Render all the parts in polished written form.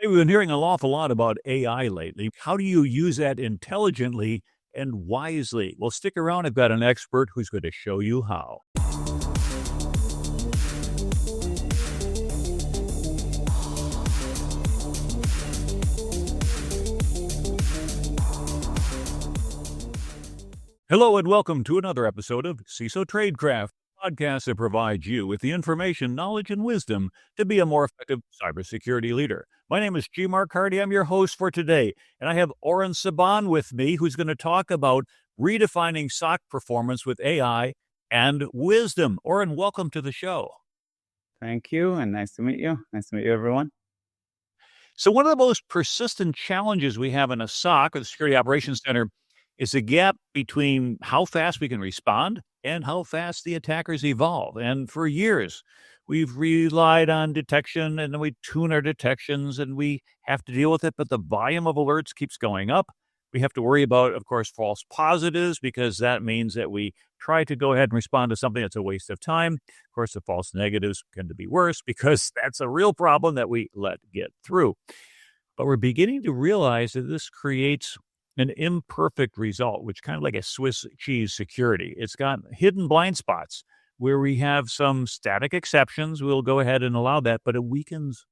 Hey, we've been hearing an awful lot about AI lately. How do you use that intelligently and wisely? Well, stick around. I've got an expert who's going to show you how. Hello, and welcome to another episode of CISO Tradecraft, a podcast that provides you with the information, knowledge, and wisdom to be a more effective cybersecurity leader. My name is G. Mark Hardy. I'm your host for today, and I have Oren Saban with me, who's going to talk about redefining SOC performance with AI and wisdom. Oren, welcome to the show. Thank you, and nice to meet you. Nice to meet you, everyone. So one of the most persistent challenges we have in a SOC, or the Security Operations Center, is the gap between how fast we can respond and how fast the attackers evolve. And for years, we've relied on detection, and then we tune our detections, and we have to deal with it, but the volume of alerts keeps going up. We have to worry about, of course, false positives, because that means that we try to go ahead and respond to something that's a waste of time. Of course, the false negatives tend to be worse, because that's a real problem that we let get through. But we're beginning to realize that this creates an imperfect result, which kind of like a Swiss cheese security. It's got hidden blind spots where we have some static exceptions. We'll go ahead and allow that, but it weakens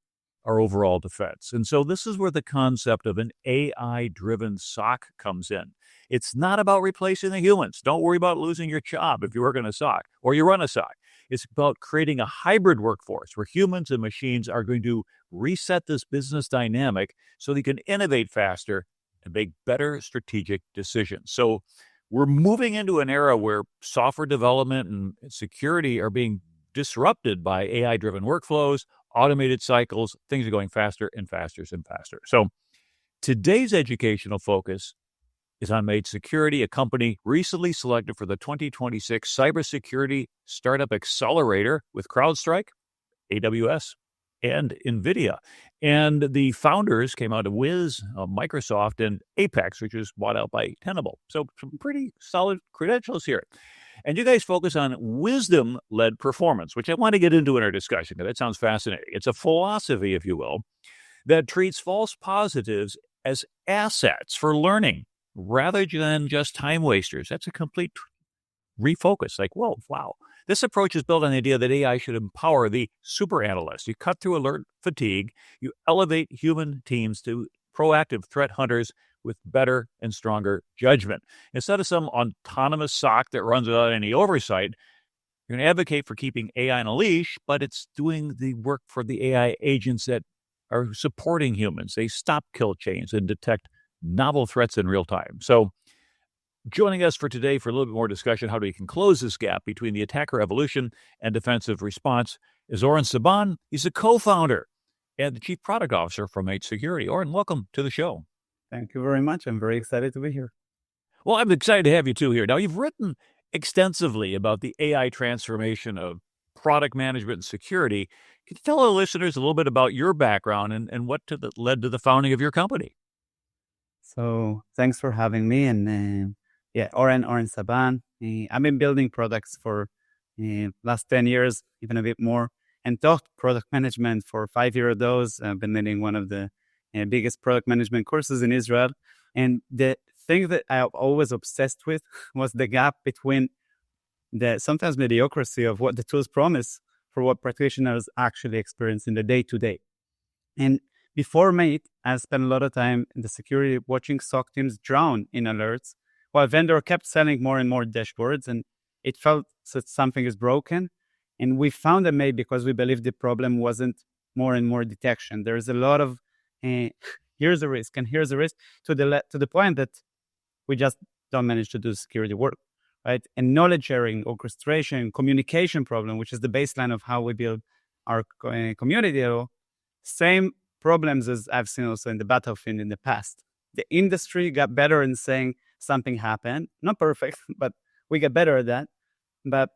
our overall defense. And so this is where the concept of an AI-driven SOC comes in. It's not about replacing the humans. Don't worry about losing your job if you work in a SOC or you run a SOC. It's about creating a hybrid workforce where humans and machines are going to reset this business dynamic so they can innovate faster and make better strategic decisions. So we're moving into an era where software development and security are being disrupted by AI-driven workflows, automated cycles. Things are going faster and faster and faster. So today's educational focus is on Made Security, a company recently selected for the 2026 Cybersecurity Startup Accelerator with CrowdStrike, AWS, and NVIDIA. And the founders came out of Wiz, Microsoft, and Apex, which was bought out by Tenable. So some pretty solid credentials here. And you guys focus on wisdom-led performance, which I want to get into in our discussion, because that sounds fascinating. It's a philosophy, if you will, that treats false positives as assets for learning rather than just time wasters. That's a complete refocus. Like, whoa, wow. This approach is built on the idea that AI should empower the super analyst. You cut through alert fatigue. You elevate human teams to proactive threat hunters with better and stronger judgment. Instead of some autonomous SOC that runs without any oversight, you're going to advocate for keeping AI on a leash, but it's doing the work for the AI agents that are supporting humans. They stop kill chains and detect novel threats in real time. So joining us for today for a little bit more discussion how we can close this gap between the attacker evolution and defensive response is Oren Saban. He's a co-founder and the chief product officer from Made Security. Oren, welcome to the show. Thank you very much. I'm very excited to be here. Well, I'm excited to have you too here. Now, you've written extensively about the AI transformation of product management and security. Can you tell our listeners a little bit about your background and what led to the founding of your company? So thanks for having me. And Oren Saban. I've been building products for last 10 years, even a bit more, and taught product management for 5 years of those. I've been leading one of the biggest product management courses in Israel. And the thing that I always obsessed with was the gap between the sometimes mediocrity of what the tools promise for what practitioners actually experience in the day-to-day. And before Mate, I spent a lot of time in the security watching SOC teams drown in alerts, while vendor kept selling more and more dashboards, and it felt that something is broken. And we found a Mate because we believed the problem wasn't more and more detection. There's a lot of here's a risk and here's a risk to the point that we just don't manage to do security work, right? And knowledge sharing, orchestration, communication problem, which is the baseline of how we build our community, same problems as I've seen also in the battlefield in the past. The industry got better in saying something happened, not perfect, but we get better at that, but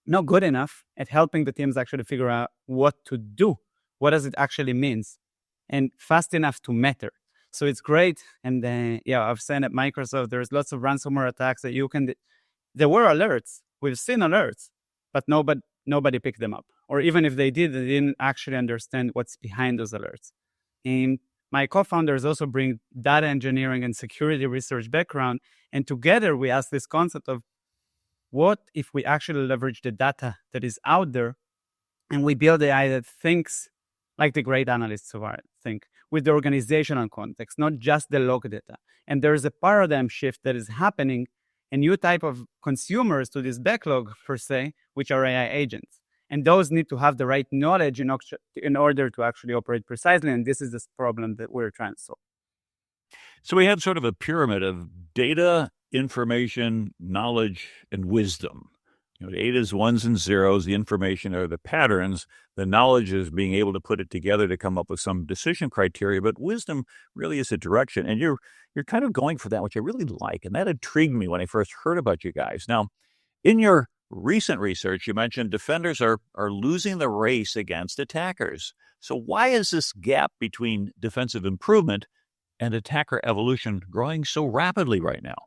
not good enough at helping the teams actually figure out what to do. What does it actually means? And fast enough to matter. So it's great. And I've seen at Microsoft, there's lots of ransomware attacks that you can, there were alerts. We've seen alerts, but nobody picked them up. Or even if they did, they didn't actually understand what's behind those alerts. And My co-founders also bring data engineering and security research background. And together we ask this concept of what if we actually leverage the data that is out there and we build AI that thinks like the great analysts of our think with the organizational context, not just the log data. And there's a paradigm shift that is happening, a new type of consumers to this backlog per se, which are AI agents. And those need to have the right knowledge in order to actually operate precisely. And this is this problem that we're trying to solve. So we have sort of a pyramid of data, information, knowledge, and wisdom. Data is ones and zeros. The information are the patterns. The knowledge is being able to put it together to come up with some decision criteria. But wisdom really is a direction. And you're kind of going for that, which I really like. And that intrigued me when I first heard about you guys. Now, in your recent research, you mentioned defenders are losing the race against attackers. So why is this gap between defensive improvement and attacker evolution growing so rapidly right now?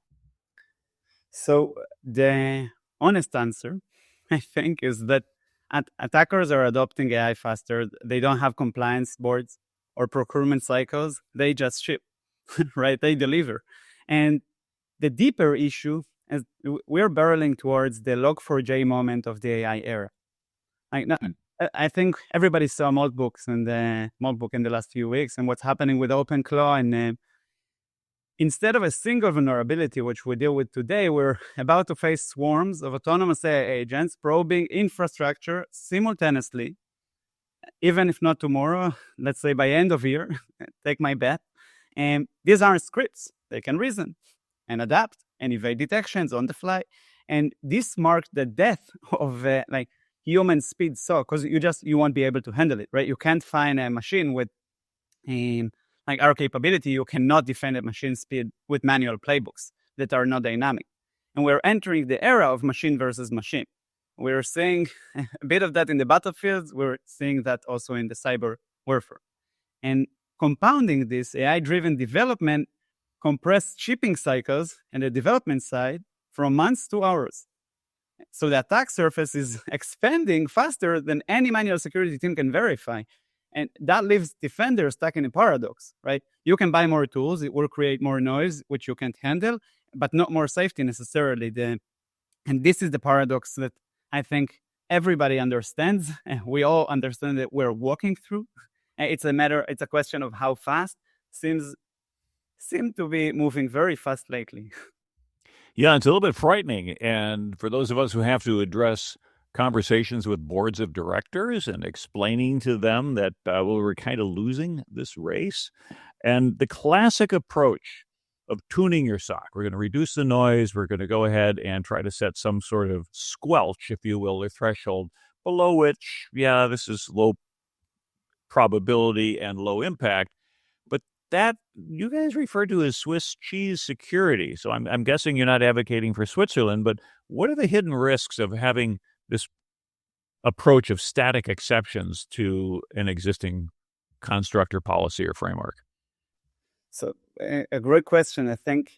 So the honest answer, I think, is that attackers are adopting AI faster. They don't have compliance boards or procurement cycles. They just ship, right? They deliver. And the deeper issue is we're barreling towards the Log4j moment of the AI era. I think everybody saw Maltbooks and the Maltbook in the last few weeks and what's happening with OpenClaw. And instead of a single vulnerability, which we deal with today, we're about to face swarms of autonomous AI agents probing infrastructure simultaneously, even if not tomorrow, let's say by end of year, take my bet. And these aren't scripts. They can reason and adapt and evade detections on the fly. And this marked the death of human speed SOC, because you won't be able to handle it, right? You can't find a machine with our capability. You cannot defend at machine speed with manual playbooks that are not dynamic. And we're entering the era of machine versus machine. We're seeing a bit of that in the battlefields. We're seeing that also in the cyber warfare. And compounding this, AI-driven development compressed shipping cycles and the development side from months to hours. So the attack surface is expanding faster than any manual security team can verify. And that leaves defenders stuck in a paradox, right? You can buy more tools, it will create more noise, which you can't handle, but not more safety necessarily. And this is the paradox that I think everybody understands. We all understand that we're walking through. It's a question of how fast. Seem to be moving very fast lately. Yeah, it's a little bit frightening. And for those of us who have to address conversations with boards of directors and explaining to them that we're kind of losing this race. And the classic approach of tuning your SOC, we're going to reduce the noise, we're going to go ahead and try to set some sort of squelch, if you will, or threshold below which, this is low probability and low impact. But that you guys refer to as Swiss cheese security. So I'm guessing you're not advocating for Switzerland, but what are the hidden risks of having this approach of static exceptions to an existing construct or policy or framework? So a great question. I think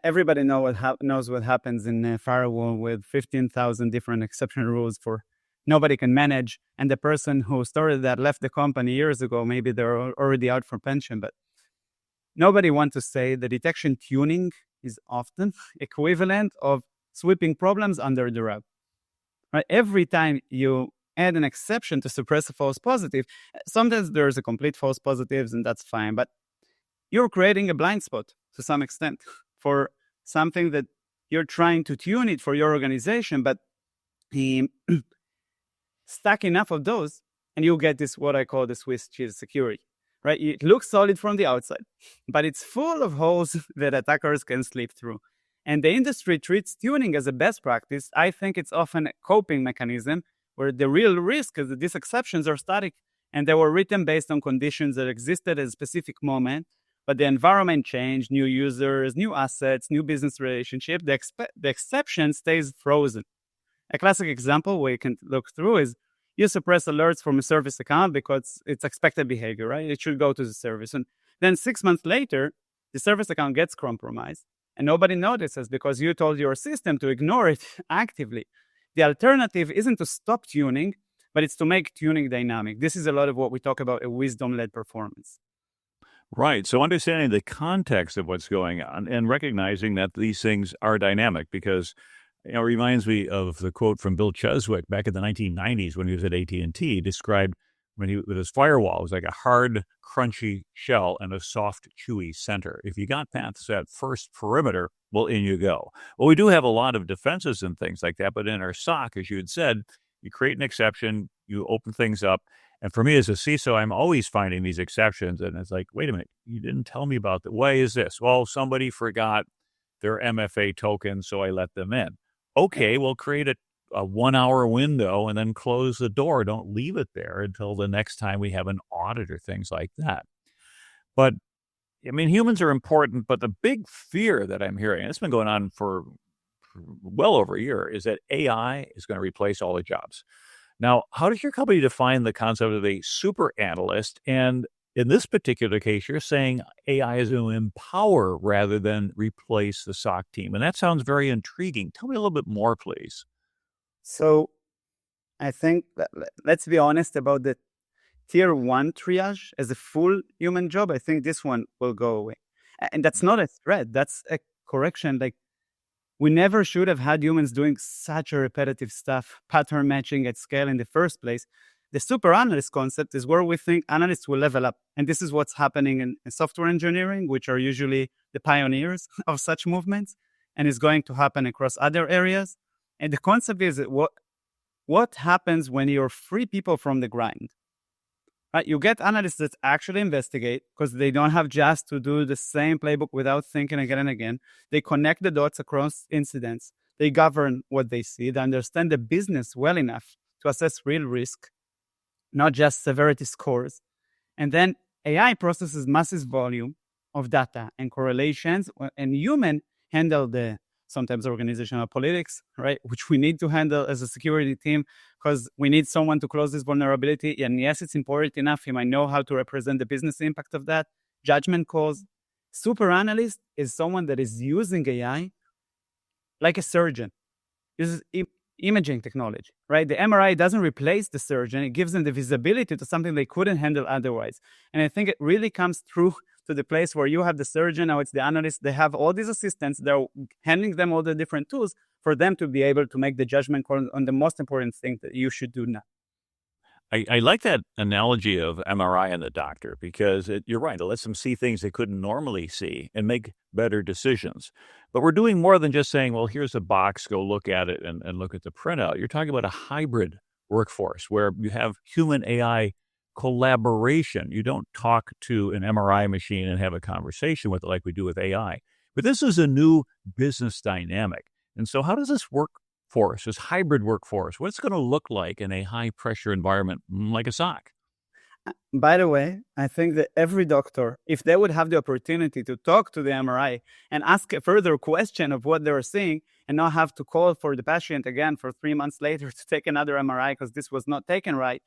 everybody knows what happens in a firewall with 15,000 different exception rules for nobody can manage. And the person who started that left the company years ago. Maybe they're already out for pension, but nobody wants to say the detection tuning is often equivalent of sweeping problems under the rug. Right? Every time you add an exception to suppress a false positive, sometimes there's a complete false positives and that's fine, but you're creating a blind spot to some extent for something that you're trying to tune it for your organization, but stack enough of those and you get this, what I call the Swiss cheese security, right? It looks solid from the outside, but it's full of holes that attackers can slip through. And the industry treats tuning as a best practice. I think it's often a coping mechanism where the real risk is that these exceptions are static and they were written based on conditions that existed at a specific moment, but the environment changed, new users, new assets, new business relationship, the exception stays frozen. A classic example we can look through is you suppress alerts from a service account because it's expected behavior, right? It should go to the service. And then 6 months later, the service account gets compromised and nobody notices because you told your system to ignore it actively. The alternative isn't to stop tuning, but it's to make tuning dynamic. This is a lot of what we talk about a wisdom-led performance. Right. So understanding the context of what's going on and recognizing that these things are dynamic because it reminds me of the quote from Bill Cheswick back in the 1990s when he was at AT&T, described when he with his firewall, it was like a hard, crunchy shell and a soft, chewy center. If you got past that first perimeter, well, in you go. Well, we do have a lot of defenses and things like that, but in our SOC, as you had said, you create an exception, you open things up, and for me as a CISO, I'm always finding these exceptions. And it's like, wait a minute, you didn't tell me about that. Why is this? Well, somebody forgot their MFA token, so I let them in. Okay, well, create a 1 hour window and then close the door. Don't leave it there until the next time we have an audit or things like that. But I mean, humans are important, but the big fear that I'm hearing, and it's been going on for well over a year, is that AI is going to replace all the jobs. Now, how does your company define the concept of a super analyst? And in this particular case, you're saying AI is going to empower rather than replace the SOC team. And that sounds very intriguing. Tell me a little bit more, please. So I think let's be honest about the tier 1 triage as a full human job. I think this one will go away. And that's not a threat. That's a correction. Like, we never should have had humans doing such a repetitive stuff, pattern matching at scale in the first place. The super analyst concept is where we think analysts will level up. And this is what's happening in software engineering, which are usually the pioneers of such movements, and is going to happen across other areas. And the concept is that what happens when you're free people from the grind? Right? You get analysts that actually investigate because they don't have just to do the same playbook without thinking again and again. They connect the dots across incidents. They govern what they see. They understand the business well enough to assess real risk, not just severity scores. And then AI processes massive volume of data and correlations, and human handle the sometimes organizational politics, right? Which we need to handle as a security team because we need someone to close this vulnerability. And yes, it's important enough. He might know how to represent the business impact of that. Judgment calls. Super analyst is someone that is using AI like a surgeon. Uses imaging technology, right? The MRI doesn't replace the surgeon. It gives them the visibility to something they couldn't handle otherwise. And I think it really comes through to the place where you have the surgeon, now it's the analyst, they have all these assistants, they're handing them all the different tools for them to be able to make the judgment call on the most important thing that you should do now. I like that analogy of MRI and the doctor because you're right. It lets them see things they couldn't normally see and make better decisions. But we're doing more than just saying, well, here's a box, go look at it and look at the printout. You're talking about a hybrid workforce where you have human AI collaboration. You don't talk to an MRI machine and have a conversation with it like we do with AI. But this is a new business dynamic. And so how does this work for us, this hybrid workforce? What's it going to look like in a high-pressure environment like a SOC? By the way, I think that every doctor, if they would have the opportunity to talk to the MRI and ask a further question of what they were seeing and not have to call for the patient again for 3 months later to take another MRI because this was not taken right,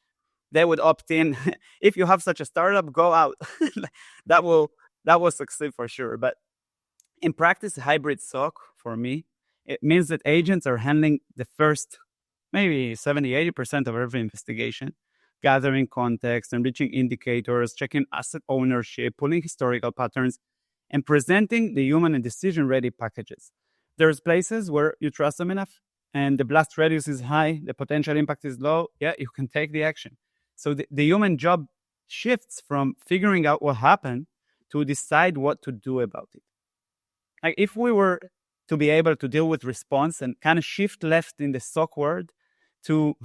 they would opt in. If you have such a startup, go out. that will succeed for sure. But in practice, hybrid SOC, for me, it means that agents are handling the first maybe 70-80% of every investigation, gathering context, enriching indicators, checking asset ownership, pulling historical patterns, and presenting the human and decision-ready packages. There's places where you trust them enough, and the blast radius is high, the potential impact is low, yeah, you can take the action. So the human job shifts from figuring out what happened to decide what to do about it. Like if we were to be able to deal with response and kind of shift left in the SOC world to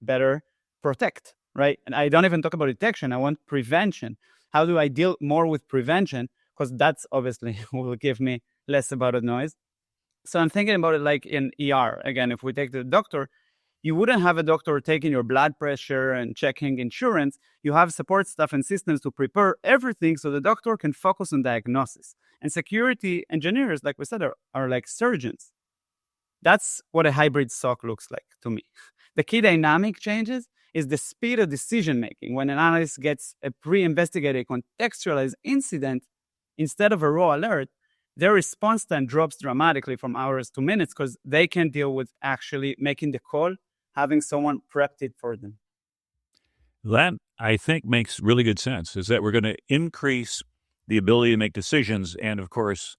better protect, right? And I don't even talk about detection. I want prevention. How do I deal more with prevention? Because that's obviously will give me less about the noise. So I'm thinking about it like in ER. Again, if we take the doctor, you wouldn't have a doctor taking your blood pressure and checking insurance. You have support staff and systems to prepare everything so the doctor can focus on diagnosis. And security engineers, like we said, are like surgeons. That's what a hybrid SOC looks like to me. The key dynamic changes is the speed of decision making. When an analyst gets a pre-investigated, contextualized incident instead of a raw alert, their response time drops dramatically from hours to minutes because they can deal with actually making the call, having someone prepped it for them. That, I think, makes really good sense, is that we're going to increase the ability to make decisions, and of course,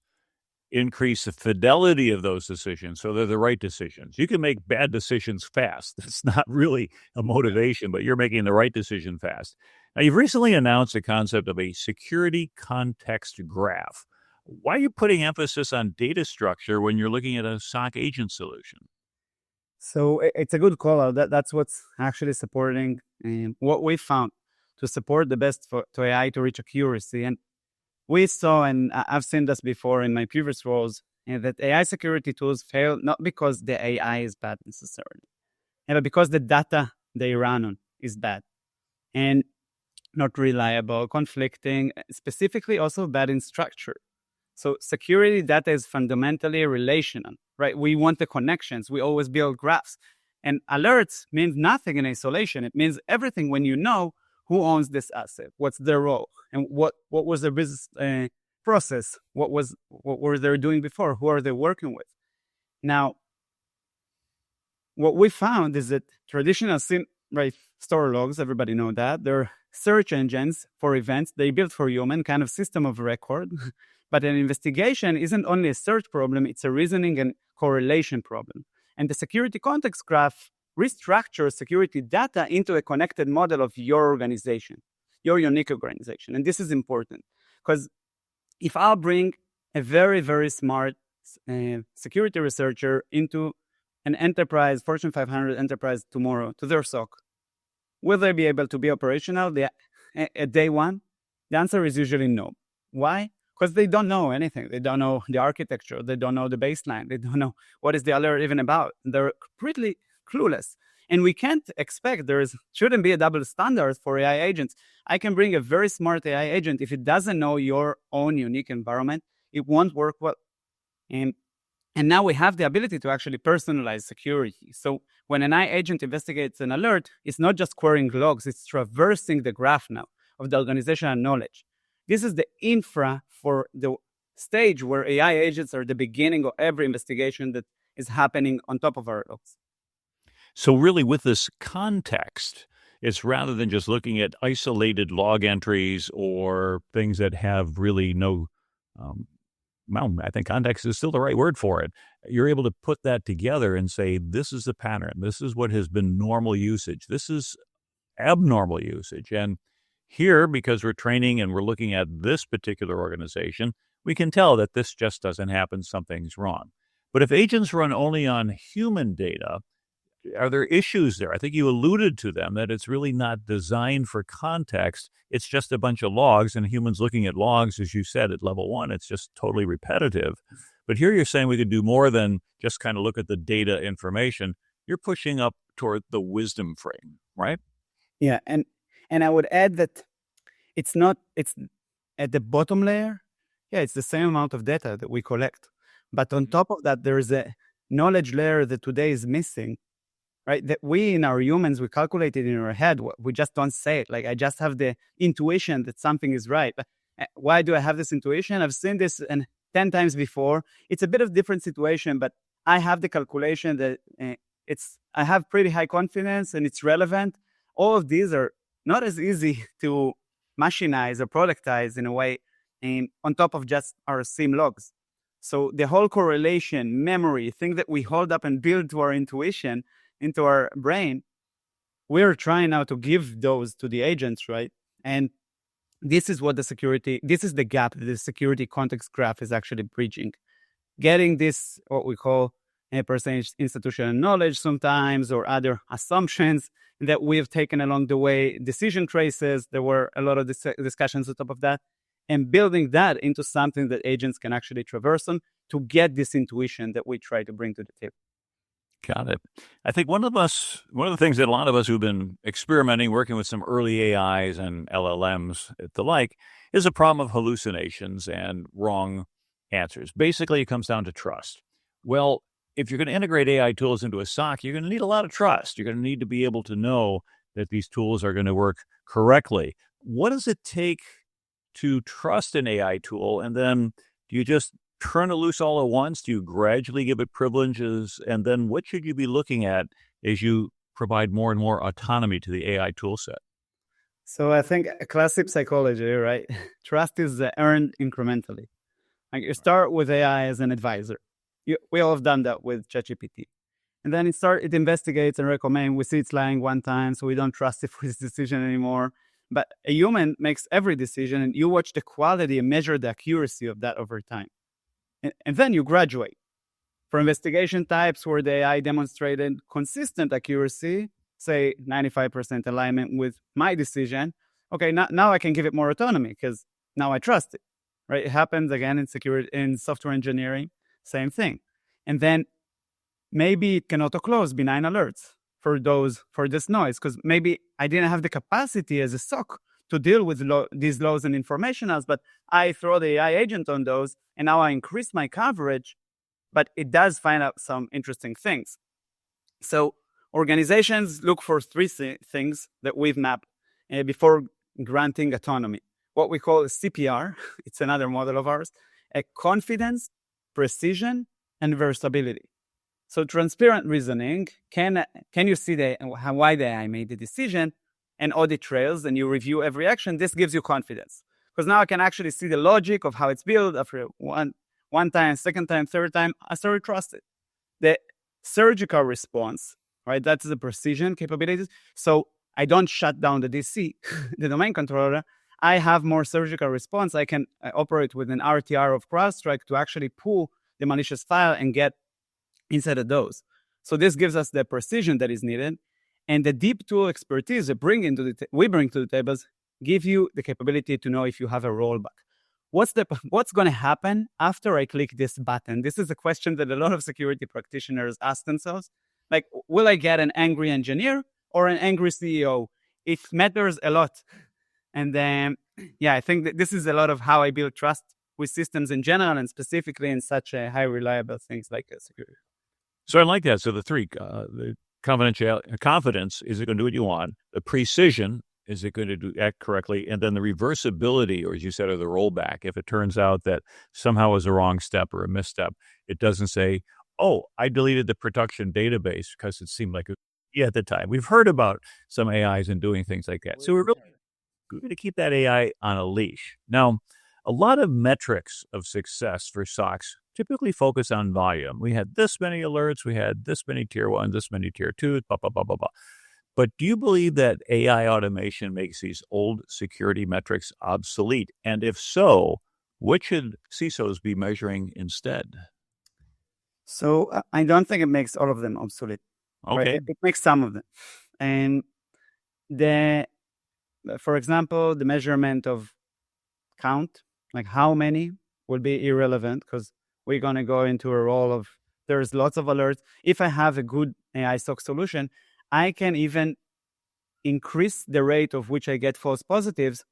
increase the fidelity of those decisions so they're the right decisions. You can make bad decisions fast. That's not really a motivation, but you're making the right decision fast. Now, you've recently announced the concept of a security context graph. Why are you putting emphasis on data structure when you're looking at a SOC agent solution? So it's a good call out. That's what's actually supporting what we found to support the best to AI to reach accuracy. And we saw, and I've seen this before in my previous roles, that AI security tools fail not because the AI is bad necessarily, but because the data they run on is bad and not reliable, conflicting, specifically also bad in structure. So security data is fundamentally relational, right? We want the connections. We always build graphs. And alerts means nothing in isolation. It means everything when you know who owns this asset, what's their role, and what was their business process, what were they doing before, who are they working with. Now, what we found is that traditional store logs, everybody know that, they're search engines for events they built for human, kind of system of record. But an investigation isn't only a search problem, it's a reasoning and correlation problem. And the security context graph restructures security data into a connected model of your organization, your unique organization. And this is important because if I'll bring a very, very smart security researcher into an enterprise, Fortune 500 enterprise tomorrow to their SOC, will they be able to be operational at day one? The answer is usually no. Why? Because they don't know anything. They don't know the architecture. They don't know the baseline. They don't know what is the alert even about. They're pretty clueless. And we can't expect shouldn't be a double standard for AI agents. I can bring a very smart AI agent. If it doesn't know your own unique environment, it won't work well. And now we have the ability to actually personalize security. So when an AI agent investigates an alert, it's not just querying logs, it's traversing the graph now of the organizational knowledge. This is the infra for the stage where AI agents are the beginning of every investigation that is happening on top of our logs. So really with this context, it's rather than just looking at isolated log entries or things that have really no, I think context is still the right word for it. You're able to put that together and say, this is the pattern. This is what has been normal usage. This is abnormal usage. And here, because we're training and we're looking at this particular organization, we can tell that this just doesn't happen. Something's wrong. But if agents run only on human data, are there issues there? I think you alluded to them, that it's really not designed for context. It's just a bunch of logs, and humans looking at logs, as you said, at level one, it's just totally repetitive. But here you're saying we could do more than just kind of look at the data information. You're pushing up toward the wisdom frame, right? Yeah, and I would add that it's at the bottom layer. Yeah, it's the same amount of data that we collect. But on top of that, there is a knowledge layer that today is missing, right? That we in our humans, we calculate it in our head. We just don't say it. Like, I just have the intuition that something is right. But why do I have this intuition? I've seen this 10 times before. It's a bit of different situation, but I have the calculation that I have pretty high confidence and it's relevant. All of these are not as easy to machinize or productize in a way on top of just our SIEM logs. So the whole correlation, memory, thing that we hold up and build to our intuition, into our brain, we're trying now to give those to the agents, right? And this is what this is the gap that the security context graph is actually bridging. Getting this, what we call a percentage institutional knowledge sometimes, or other assumptions that we have taken along the way, decision traces, there were a lot of discussions on top of that, and building that into something that agents can actually traverse on to get this intuition that we try to bring to the table. Got it. I think one of the things that a lot of us who've been experimenting, working with some early AIs and LLMs, the like, is a problem of hallucinations and wrong answers. Basically, it comes down to trust. Well, if you're going to integrate AI tools into a SOC, you're going to need a lot of trust. You're going to need to be able to know that these tools are going to work correctly. What does it take to trust an AI tool? And then do you just turn it loose all at once? Do you gradually give it privileges? And then what should you be looking at as you provide more and more autonomy to the AI tool set? So I think a classic psychology, right? Trust is earned incrementally. Like you start with AI as an advisor. We all have done that with ChatGPT. And then it investigates and recommends. We see it's lying one time, so we don't trust it for his decision anymore. But a human makes every decision, and you watch the quality and measure the accuracy of that over time. And then you graduate. For investigation types where the AI demonstrated consistent accuracy, say 95% alignment with my decision, okay, now I can give it more autonomy because now I trust it, right? It happens again in software engineering, same thing. And then maybe it can auto-close benign alerts for this noise, because maybe I didn't have the capacity as a SOC to deal with these laws and informationals, but I throw the AI agent on those, and now I increase my coverage, but it does find out some interesting things. So organizations look for three things that we've mapped before granting autonomy. What we call a CPR, it's another model of ours, a confidence, precision, and versatility. So transparent reasoning, can you see why the AI made the decision, and audit trails, and you review every action. This gives you confidence, because now I can actually see the logic of how it's built after one time, second time, third time. I started trusting the surgical response, right? That's the precision capabilities. So I don't shut down the DC, the domain controller. I have more surgical response. I can operate with an RTR of CrowdStrike to actually pull the malicious file and get inside of those. So this gives us the precision that is needed. And the deep tool expertise we bring to the tables give you the capability to know if you have a rollback. What's going to happen after I click this button? This is a question that a lot of security practitioners ask themselves. Like, will I get an angry engineer or an angry CEO? It matters a lot. And then, I think that this is a lot of how I build trust with systems in general, and specifically in such a high reliable things like security. So I like that. So the three, the confidence, is it going to do what you want? The precision, is it going to act correctly? And then the reversibility, or as you said, or the rollback. If it turns out that somehow was a wrong step or a misstep, it doesn't say, oh, I deleted the production database because it seemed like at the time. We've heard about some AIs and doing things like that. So we're really going to keep that AI on a leash. Now, a lot of metrics of success for SOCs typically focus on volume. We had this many alerts, we had this many tier 1, this many tier 2, blah, blah, blah, blah, blah. But do you believe that AI automation makes these old security metrics obsolete? And if so, what should CISOs be measuring instead? So I don't think it makes all of them obsolete. Okay. Right? It makes some of them. And for example, the measurement of count, like how many, will be irrelevant, because we're going to go into a role of there's lots of alerts. If I have a good AI SOC solution, I can even increase the rate of which I get false positives,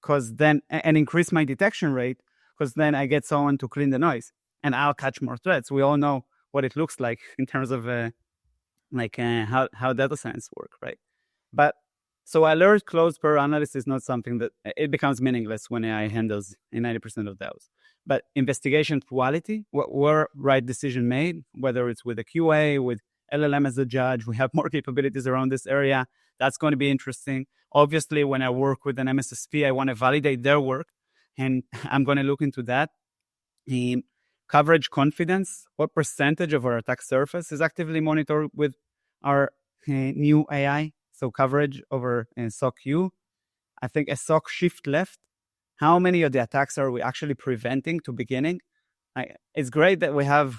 and increase my detection rate, because then I get someone to clean the noise and I'll catch more threats. We all know what it looks like in terms of how data science work, right? But so alert close per analyst is not something that it becomes meaningless when AI handles 90% of those. But investigation quality, what were right decision made, whether it's with a QA, with LLM as a judge, we have more capabilities around this area. That's going to be interesting. Obviously, when I work with an MSSP, I want to validate their work, and I'm going to look into that. Coverage confidence, what percentage of our attack surface is actively monitored with our new AI? So coverage over SOC U. I think a SOC shift left. How many of the attacks are we actually preventing to beginning? It's great that we have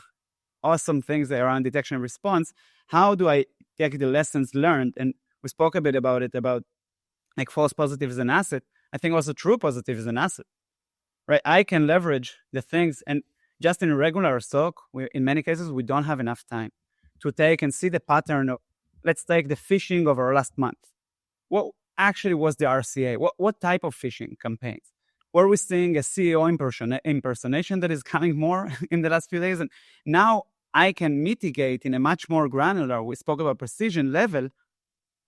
awesome things around detection and response. How do I take the lessons learned? And we spoke a bit about it, about like false positive as an asset. I think also true positive is an asset, right? I can leverage the things, and just in a regular SOC, in many cases, we don't have enough time to take and see the pattern of, let's take the phishing of our last month. What actually was the RCA? What type of phishing campaigns? Were we seeing a CEO impersonation that is coming more in the last few days? And now I can mitigate in a much more granular, we spoke about precision level,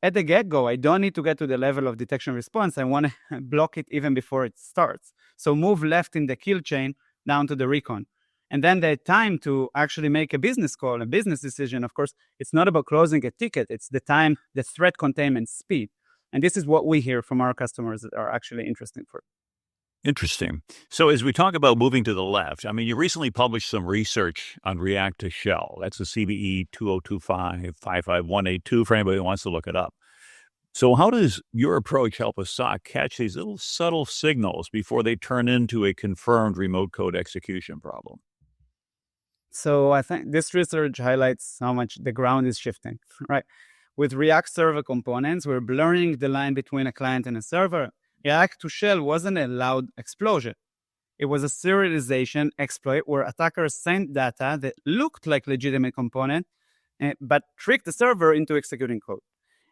at the get-go. I don't need to get to the level of detection response. I want to block it even before it starts. So move left in the kill chain down to the recon. And then the time to actually make a business call, a business decision, of course, it's not about closing a ticket. It's the time, the threat containment speed. And this is what we hear from our customers that are actually interesting for. Interesting. So as we talk about moving to the left, I mean, you recently published some research on React to Shell. That's the CVE 2025-55182 for anybody who wants to look it up. So how does your approach help a SOC catch these little subtle signals before they turn into a confirmed remote code execution problem? So I think this research highlights how much the ground is shifting, right? With React server components, we're blurring the line between a client and a server. React to Shell wasn't a loud explosion. It was a serialization exploit where attackers sent data that looked like legitimate component, but tricked the server into executing code.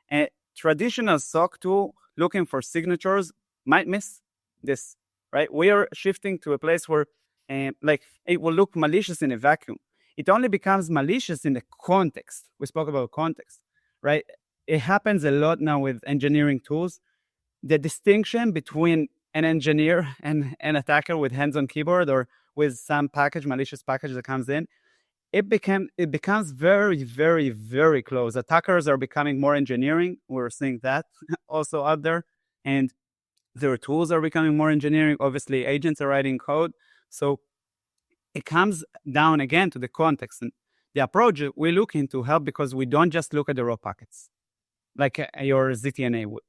A traditional SOC tool looking for signatures might miss this, right? We are shifting to a place where it will look malicious in a vacuum. It only becomes malicious in the context. We spoke about context, right? It happens a lot now with engineering tools. The distinction between an engineer and an attacker with hands on keyboard or with some malicious package that comes in, it becomes very, very, very close. Attackers are becoming more engineering. We're seeing that also out there. And their tools are becoming more engineering. Obviously, agents are writing code. So it comes down again to the context. And the approach we look into help because we don't just look at the raw packets like your ZTNA would.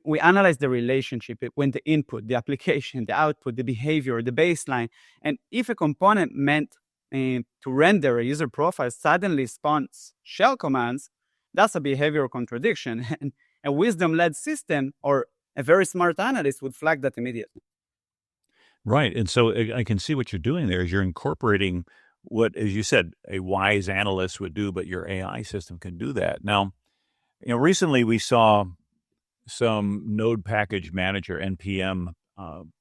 We analyze the relationship when the input, the application, the output, the behavior, the baseline. And if a component meant to render a user profile suddenly spawns shell commands, that's a behavioral contradiction. And a wisdom-led system or a very smart analyst would flag that immediately. Right. And so I can see what you're doing there is you're incorporating what, as you said, a wise analyst would do, but your AI system can do that. Now, recently we saw some node package manager, NPM,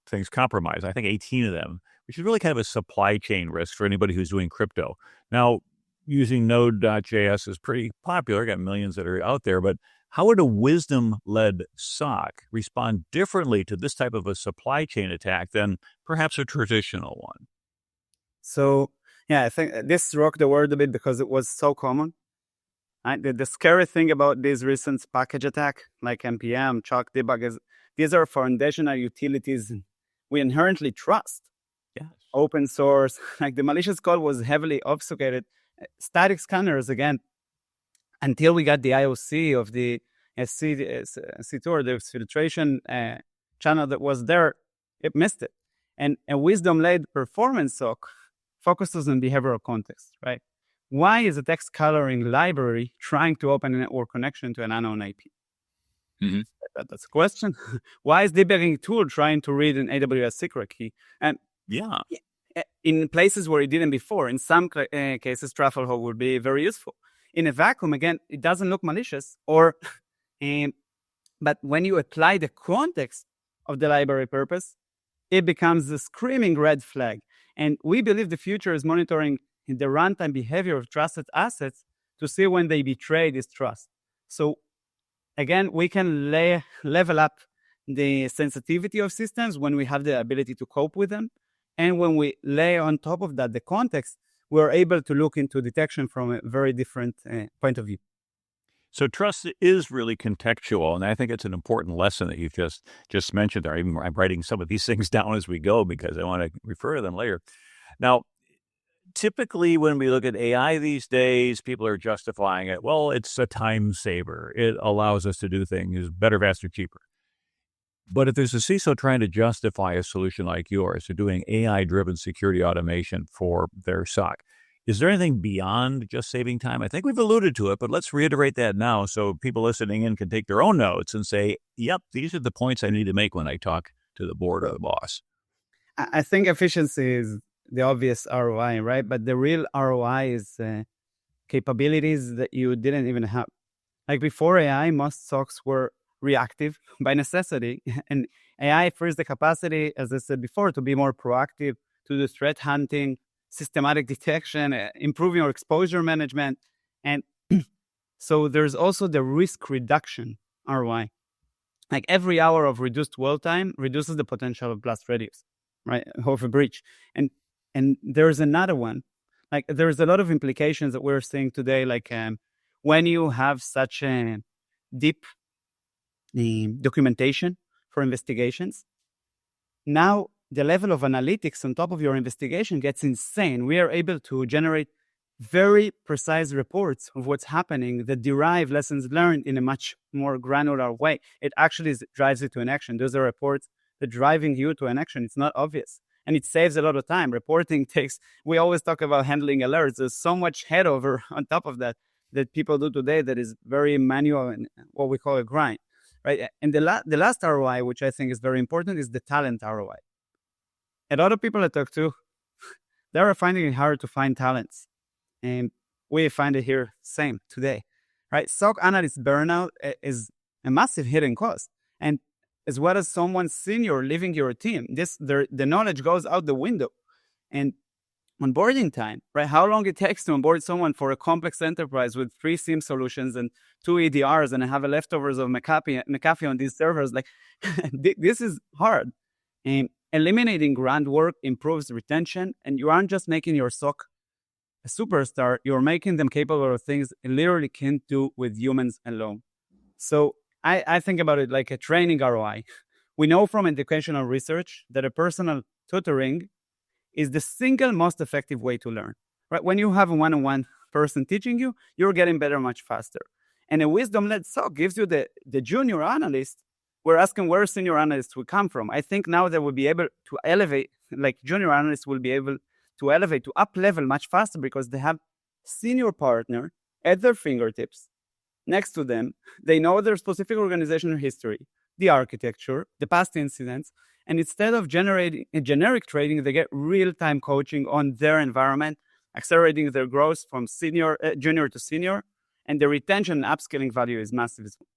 things compromised. I think 18 of them, which is really kind of a supply chain risk for anybody who's doing crypto. Now, using Node.js is pretty popular. Got millions that are out there. But how would a wisdom-led SOC respond differently to this type of a supply chain attack than perhaps a traditional one? So, I think this rocked the world a bit because it was so common. Right? The scary thing about these recent package attack, like NPM, Chalk, Debug, is these are foundational utilities we inherently trust. Yes. Open source, like the malicious code was heavily obfuscated. Static scanners, again, until we got the IOC of the CICR, the filtration channel that was there, it missed it. And a wisdom-led performance SOC focuses on behavioral context, right? Why is a text coloring library trying to open a network connection to an unknown IP? Mm-hmm. That's a question. Why is debugging tool trying to read an AWS secret key? And in places where it didn't before, in some cases, truffle hole would be very useful. In a vacuum, again, it doesn't look malicious. But when you apply the context of the library purpose, it becomes a screaming red flag. And we believe the future is monitoring in the runtime behavior of trusted assets to see when they betray this trust. So again, we can level up the sensitivity of systems when we have the ability to cope with them. And when we lay on top of that the context, we're able to look into detection from a very different point of view. So trust is really contextual, and I think it's an important lesson that you've just mentioned there. I'm writing some of these things down as we go because I want to refer to them later. Now, typically when we look at AI these days, people are justifying it. Well, it's a time saver. It allows us to do things better, faster, cheaper. But if there's a CISO trying to justify a solution like yours, so doing AI-driven security automation for their SOC, is there anything beyond just saving time? I think we've alluded to it, but let's reiterate that now so people listening in can take their own notes and say, yep, these are the points I need to make when I talk to the board or the boss. I think efficiency is the obvious ROI, right? But the real ROI is capabilities that you didn't even have. Like before AI, most SOCs were reactive by necessity. And AI frees the capacity, as I said before, to be more proactive, to do threat hunting, systematic detection, improving your exposure management. And so there's also the risk reduction ROI. Like every hour of reduced dwell time reduces the potential of blast radius, right? Of a breach. And there's another one. Like there's a lot of implications that we're seeing today, like when you have such a deep documentation for investigations. Now, the level of analytics on top of your investigation gets insane. We are able to generate very precise reports of what's happening that derive lessons learned in a much more granular way. It actually drives you to an action. Those are reports that driving you to an action. It's not obvious. And it saves a lot of time. Reporting we always talk about handling alerts. There's so much head over on top of that people do today that is very manual and what we call a grind, right? And the last ROI, which I think is very important, is the talent ROI. A lot of people I talk to, they are finding it hard to find talents. And we find it here same today, right? SOC analyst burnout is a massive hidden cost. And as well as someone senior leaving your team, the knowledge goes out the window. And onboarding time, right? How long it takes to onboard someone for a complex enterprise with 3 SIEM solutions and 2 EDRs and have leftovers of McAfee on these servers. Like this is hard. And eliminating grunt work improves retention, and you aren't just making your SOC a superstar, you're making them capable of things it literally can't do with humans alone. So I think about it like a training ROI. We know from educational research that a personal tutoring is the single most effective way to learn, right? When you have a one-on-one person teaching you, you're getting better much faster. And a wisdom-led SOC gives you the junior analyst. We're asking where senior analysts will come from. I think now they will be able to elevate, like junior analysts will be able to elevate, to up-level much faster because they have senior partner at their fingertips next to them. They know their specific organizational history, the architecture, the past incidents, and instead of generating a generic trading, they get real-time coaching on their environment, accelerating their growth from junior to senior, and the retention and upskilling value is massive as well.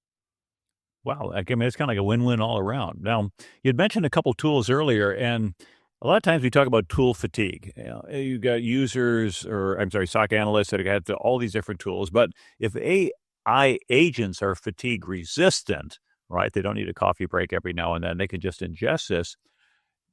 Wow, I mean, it's kind of like a win-win all around. Now, you'd mentioned a couple tools earlier, and a lot of times we talk about tool fatigue. You've got SOC analysts that have all these different tools, but if AI agents are fatigue resistant, right, they don't need a coffee break every now and then, they can just ingest this.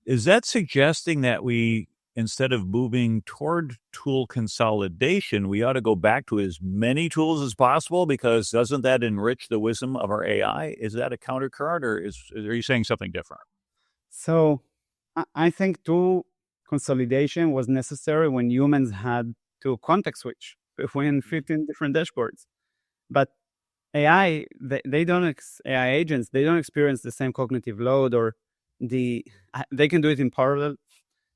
Is that suggesting that we, instead of moving toward tool consolidation, we ought to go back to as many tools as possible? Because doesn't that enrich the wisdom of our AI? Is that a countercurrent, or are you saying something different? So I think tool consolidation was necessary when humans had to context switch between 15 different dashboards. But AI, AI agents, they don't experience the same cognitive load, or they can do it in parallel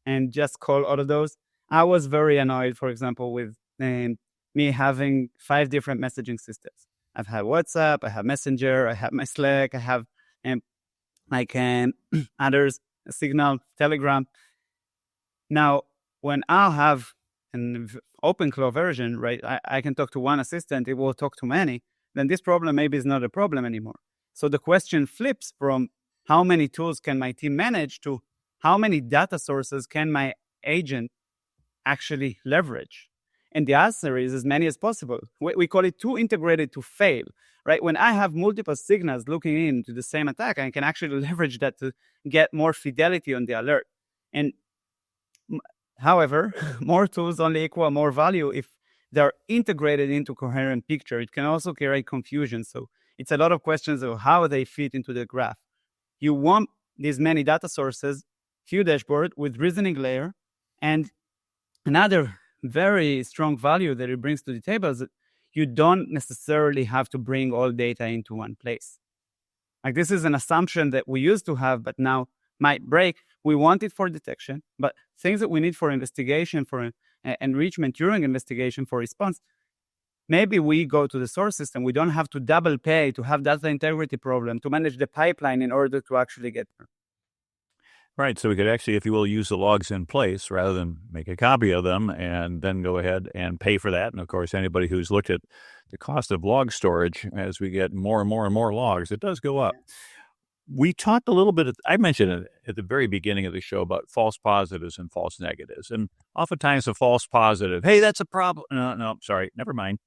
and just call all of those. I was very annoyed, for example, with me having 5 different messaging systems. I've had WhatsApp, I have Messenger, I have my Slack, I have others, Signal, Telegram. Now, when I'll have an open claw version, right, I can talk to one assistant, it will talk to many, then this problem maybe is not a problem anymore. So the question flips from how many tools can my team manage to how many data sources can my agent actually leverage? And the answer is as many as possible. We call it too integrated to fail, right? When I have multiple signals looking into the same attack, I can actually leverage that to get more fidelity on the alert. And however, more tools only equal more value if they're integrated into coherent picture. It can also create confusion. So it's a lot of questions of how they fit into the graph. You want these many data sources, few dashboard with reasoning layer, and another very strong value that it brings to the table is that you don't necessarily have to bring all data into one place. Like this is an assumption that we used to have, but now might break. We want it for detection, but things that we need for investigation, for enrichment during investigation, for response, maybe we go to the source system. We don't have to double pay to have data integrity problem, to manage the pipeline in order to actually get there. Right. So we could actually, if you will, use the logs in place rather than make a copy of them and then go ahead and pay for that. And of course, anybody who's looked at the cost of log storage, as we get more and more and more logs, it does go up. We talked a little bit, I mentioned it at the very beginning of the show about false positives and false negatives. And oftentimes a false positive, hey, that's a problem. No, sorry, never mind.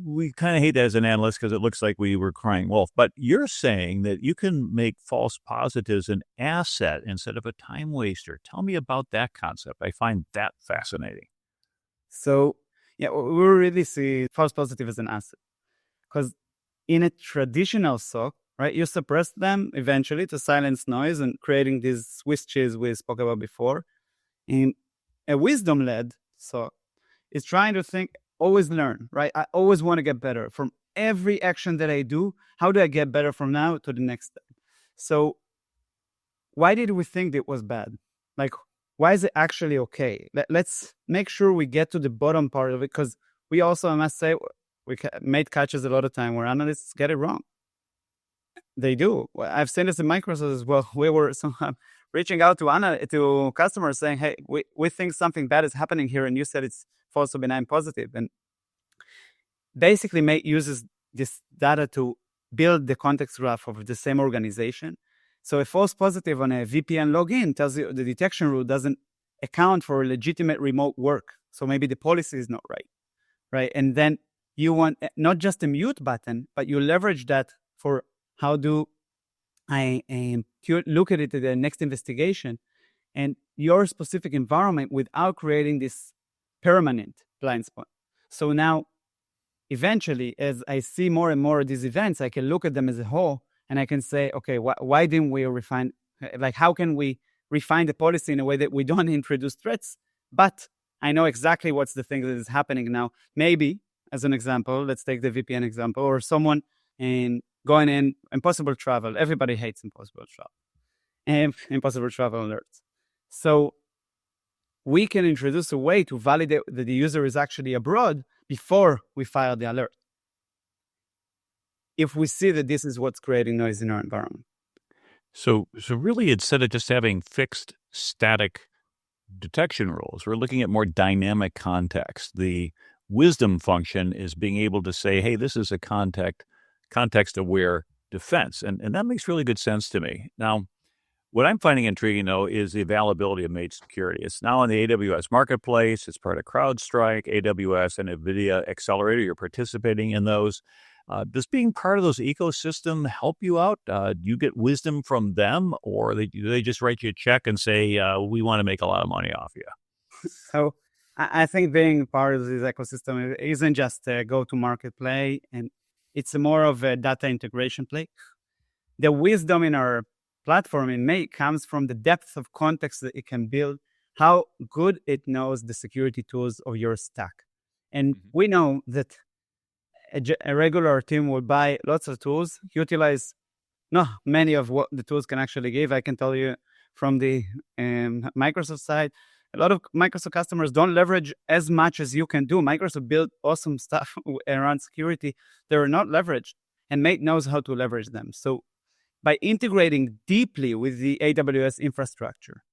We kind of hate that as an analyst because it looks like we were crying wolf. But you're saying that you can make false positives an asset instead of a time waster. Tell me about that concept. I find that fascinating. So, yeah, we really see false positive as an asset. Because in a traditional SOC, right? You suppress them eventually to silence noise and creating these switches we spoke about before. And a wisdom-led SOC is trying to think, always learn, right? I always want to get better from every action that I do. How do I get better from now to the next step? So why did we think it was bad? Like, why is it actually okay? Let's make sure we get to the bottom part of it, because we also, I must say, we made catches a lot of time where analysts get it wrong. They do. I've seen this in Microsoft as well. We were reaching out to customers saying, hey, we think something bad is happening here, and you said it's false or benign positive. And basically uses this data to build the context graph of the same organization. So a false positive on a VPN login tells you the detection rule doesn't account for legitimate remote work. So maybe the policy is not right? And then you want not just a mute button, but you leverage that for how do I look at it at the next investigation and your specific environment without creating this permanent blind spot. So now, eventually, as I see more and more of these events, I can look at them as a whole and I can say, okay, why didn't we refine, like how can we refine the policy in a way that we don't introduce threats, but I know exactly what's the thing that is happening now. Maybe, as an example, let's take the VPN example, or someone going in impossible travel. Everybody hates impossible travel and impossible travel alerts. So we can introduce a way to validate that the user is actually abroad before we fire the alert, if we see that this is what's creating noise in our environment. So really, instead of just having fixed static detection rules, we're looking at more dynamic context. The wisdom function is being able to say, hey, this is a context-aware defense. And that makes really good sense to me. Now, what I'm finding intriguing, though, is the availability of Made Security. It's now in the AWS Marketplace. It's part of CrowdStrike, AWS, and NVIDIA Accelerator. You're participating in those. Does being part of those ecosystem help you out? Do you get wisdom from them, or do they just write you a check and say, we want to make a lot of money off you? So I think being part of this ecosystem isn't just a go-to-market play, and it's more of a data integration play. The wisdom in our platform in May comes from the depth of context that it can build, how good it knows the security tools of your stack. And we know that a regular team will buy lots of tools, utilize not many of what the tools can actually give. I can tell you from the Microsoft side, a lot of Microsoft customers don't leverage as much as you can do. Microsoft built awesome stuff around security. They're not leveraged, and Mate knows how to leverage them. So by integrating deeply with the AWS infrastructure,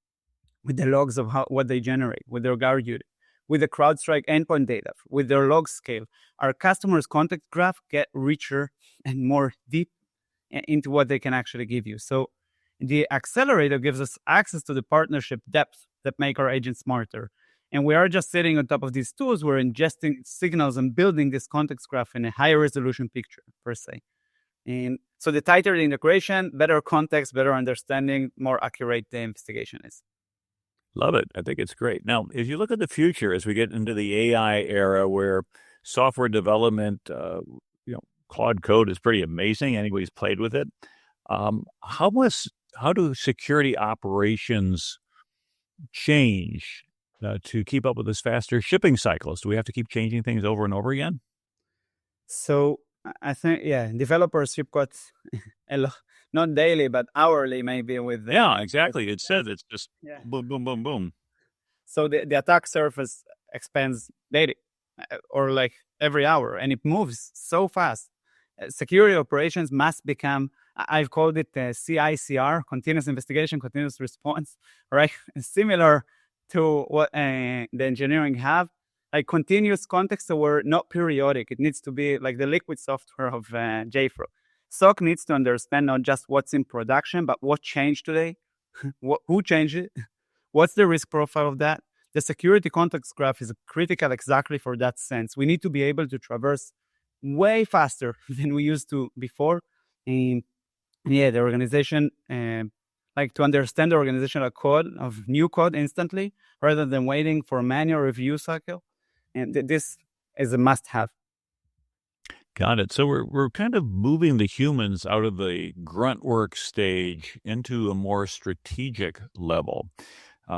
with the logs of what they generate, with their guard unit, with the CrowdStrike endpoint data, with their log scale, our customers' context graph get richer and more deep into what they can actually give you. So the accelerator gives us access to the partnership depth that make our agents smarter. And we are just sitting on top of these tools. We're ingesting signals and building this context graph in a higher resolution picture, per se. And so the tighter the integration, better context, better understanding, more accurate the investigation is. Love it. I think it's great. Now, as you look at the future, as we get into the AI era where software development, Claude Code is pretty amazing. Anybody's played with it. How do security operations change to keep up with this faster shipping cycles? Do we have to keep changing things over and over again? So I think, developers ship codes a lot. Not daily, but hourly, maybe with... Yeah, exactly. It says it's just boom, boom, boom, boom. So the attack surface expands daily or like every hour, and it moves so fast. Security operations must become, I've called it CICR, continuous investigation, continuous response, right? Similar to what the engineering have, like continuous context aware, not periodic. It needs to be like the liquid software of JFrog. SOC needs to understand not just what's in production, but what changed today, who changed it, what's the risk profile of that. The security context graph is critical exactly for that sense. We need to be able to traverse way faster than we used to before. And the organization, like to understand the organizational code of new code instantly, rather than waiting for a manual review cycle. And this is a must-have. Got it. So we're kind of moving the humans out of the grunt work stage into a more strategic level.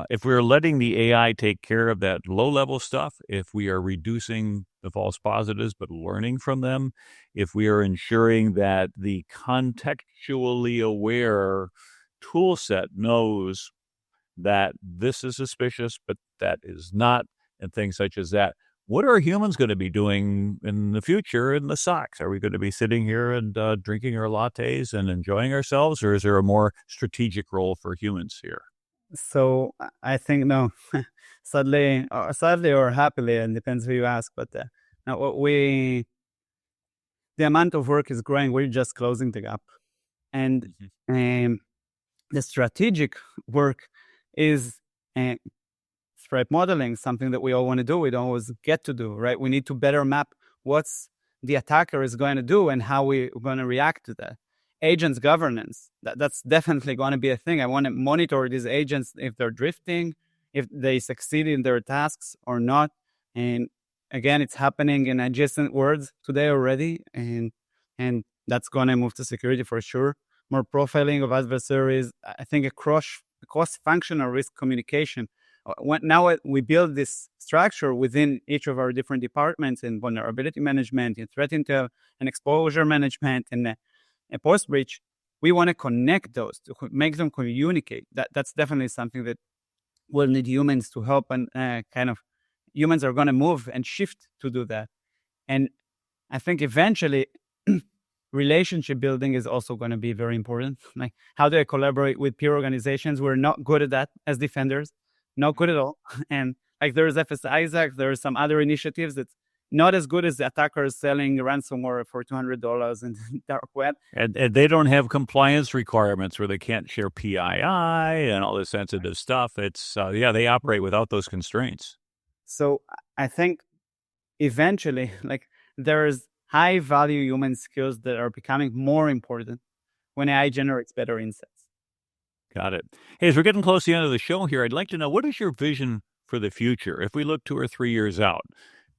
If we're letting the AI take care of that low-level stuff, if we are reducing the false positives but learning from them, if we are ensuring that the contextually aware tool set knows that this is suspicious, but that is not, and things such as that. What are humans going to be doing in the future in the SOCs? Are we going to be sitting here and drinking our lattes and enjoying ourselves, or is there a more strategic role for humans here? So I think no, sadly or happily, it depends who you ask. But now the amount of work is growing. We're just closing the gap, and the strategic work is threat modeling, something that we all want to do. We don't always get to do, right? We need to better map what's the attacker is going to do and how we're going to react to that. Agents governance, that's definitely going to be a thing. I want to monitor these agents if they're drifting, if they succeed in their tasks or not. And again, it's happening in adjacent worlds today already, and that's going to move to security for sure. More profiling of adversaries. I think a cross-functional risk communication. Now we build this structure within each of our different departments in vulnerability management, in threat intel, and exposure management, and a post-breach. We want to connect those to make them communicate. That's definitely something that will need humans to help, and humans are going to move and shift to do that. And I think eventually relationship building is also going to be very important. Like, how do I collaborate with peer organizations? We're not good at that as defenders. Not good at all. And like, there's ISAC, there are some other initiatives that's not as good as the attackers selling ransomware for $200 in dark web. And they don't have compliance requirements where they can't share PII and all this sensitive stuff. It's, they operate without those constraints. So I think eventually, like, there's high value human skills that are becoming more important when AI generates better insights. Got it. Hey, as we're getting close to the end of the show here, I'd like to know, what is your vision for the future if we look 2 or 3 years out?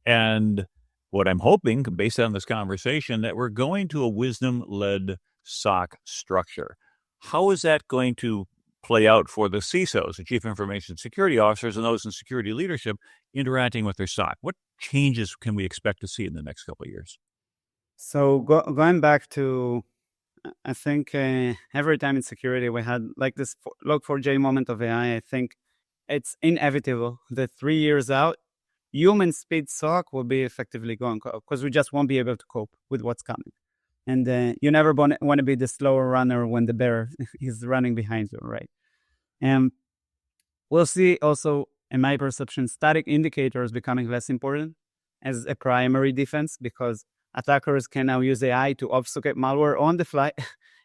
And what I'm hoping, based on this conversation, that we're going to a wisdom-led SOC structure. How is that going to play out for the CISOs, the Chief Information Security Officers, and those in security leadership interacting with their SOC? What changes can we expect to see in the next couple of years? So going back to, I think every time in security we had like this log4j moment of AI. I think it's inevitable that 3 years out, human speed SOC will be effectively gone because we just won't be able to cope with what's coming. And you never want to be the slower runner when the bear is running behind you, right? And we'll see also, in my perception, static indicators becoming less important as a primary defense, because attackers can now use AI to obfuscate malware on the fly.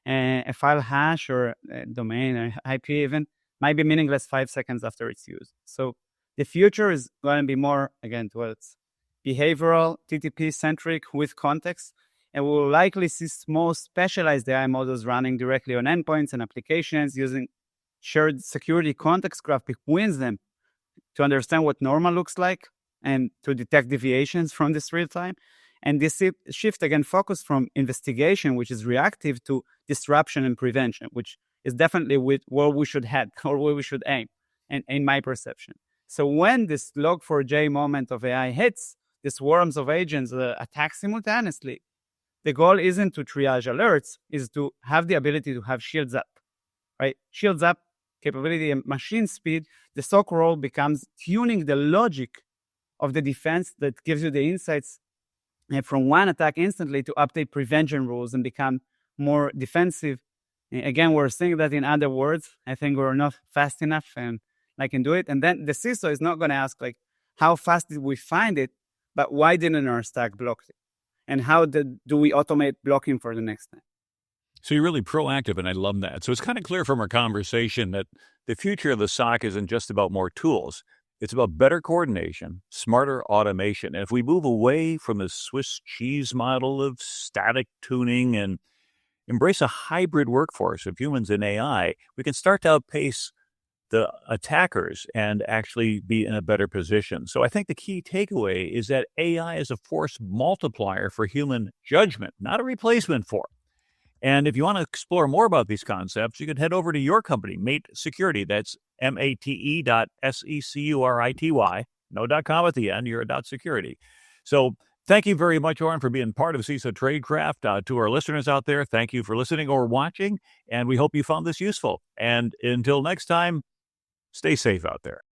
A file hash or a domain or IP even might be meaningless 5 seconds after it's used. So the future is going to be more, again, towards behavioral, TTP-centric with context, and we will likely see small specialized AI models running directly on endpoints and applications using shared security context graph between them to understand what normal looks like and to detect deviations from this real time. And this shift, again, focus from investigation, which is reactive, to disruption and prevention, which is definitely where we should head or where we should aim, and in my perception. So when this log4j moment of AI hits, the swarms of agents attack simultaneously, the goal isn't to triage alerts, is to have the ability to have shields up, right? Shields up, capability and machine speed. The SOC role becomes tuning the logic of the defense that gives you the insights from one attack instantly to update prevention rules and become more defensive. Again, we're saying that in other words. I think we're not fast enough and I can do it. And then the CISO is not going to ask, like, how fast did we find it, but why didn't our stack block it? And how do we automate blocking for the next time? So you're really proactive, and I love that. So it's kind of clear from our conversation that the future of the SOC isn't just about more tools. It's about better coordination, smarter automation. And if we move away from the Swiss cheese model of static tuning and embrace a hybrid workforce of humans and AI, we can start to outpace the attackers and actually be in a better position. So I think the key takeaway is that AI is a force multiplier for human judgment, not a replacement for it. And if you want to explore more about these concepts, you can head over to your company, Mate Security. That's MATE.SECURITY. No .com at the end. You're a .security. So thank you very much, Oren, for being part of CISO Tradecraft. To our listeners out there, thank you for listening or watching, and we hope you found this useful. And until next time, stay safe out there.